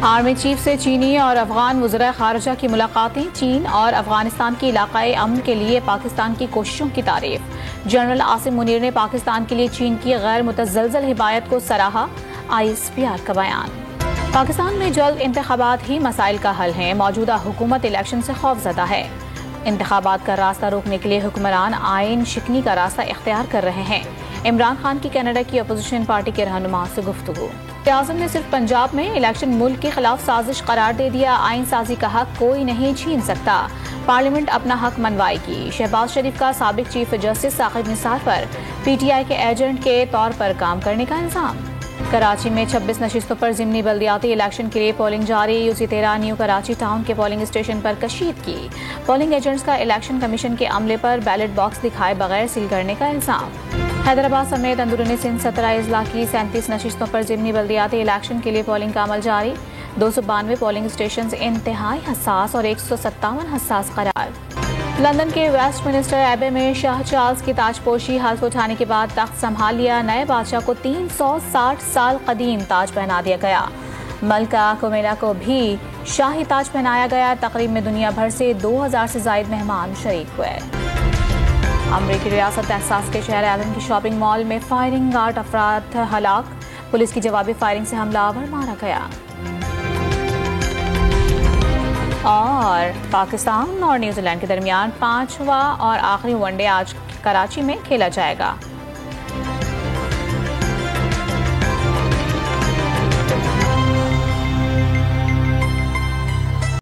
Army chief से चीनी और अफगान वज़ीर ख़ारिजा की मुलाकातें। चीन और अफगानिस्तान की इलाक़ाई अमन के लिए पाकिस्तान की कोशिशों की तारीफ। जनरल आसिम मुनीर ने पाकिस्तान के लिए चीन की गैर मुतज़लज़ल हिमायत को सराहा। ISPR का बयान। पाकिस्तान में जल्द इंतखाबात ही मसाइल का हल है। मौजूदा हुकूमत इलेक्शन से खौफज़दा है। इंतखाबात का रास्ता रोकने के लिए हुक्मरान आइन शिकनी का रास्ता इख्तियार कर रहे हैं। इमरान खान की कनाडा की अपोजिशन पार्टी के रहनुमा से गुफ्तगू। आज़म ने सिर्फ पंजाब में इलेक्शन मुल्क के खिलाफ साजिश करार दे दिया। आइन साजी का हक कोई नहीं छीन सकता। पार्लियामेंट अपना हक मनवाएगी। शहबाज शरीफ का साबिक चीफ जस्टिस साकिब निसार पर PTI के एजेंट के तौर पर काम करने का इल्जाम। कराची में 26 नशिस्तों पर ज़िमनी बल्दियाती इलेक्शन के लिए पोलिंग जारी। UC13 न्यू कराची टाउन के पोलिंग स्टेशन पर कशीदगी। पोलिंग एजेंट्स का इलेक्शन कमीशन के अमले पर बैलेट बॉक्स दिखाए बगैर सील करने का इल्जाम। हैदराबाद समेत अंदरूनी सिंध 17 अजला की 37 नशिस्तों पर ज़िमनी बल्दियाती इलेक्शन के लिए पोलिंग का अमल जारी। 292 पोलिंग स्टेशन इंतहाई हसास और 157 हसास करार। लंदन के वेस्टमिनिस्टर एबे में शाह चार्ल्स की ताजपोशी हल्फ उठाने के बाद तख्त संभाल लिया। नए बादशाह को 360 साल कदीम ताज पहना दिया गया। मलका कुमेला को भी शाही ताज पहनाया गया। तकरीब में दुनिया भर से 2000 से ज्यादा मेहमान शरीक हुए। अमरीकी रियासत टेक्सास के शहर एलन की शॉपिंग मॉल में फायरिंग, 8 अफराद हलाक। पुलिस की जवाबी फायरिंग से हमलावर मारा गया। और पाकिस्तान और न्यूजीलैंड के दरमियान 5वां और आखिरी वनडे आज कराची में खेला जाएगा।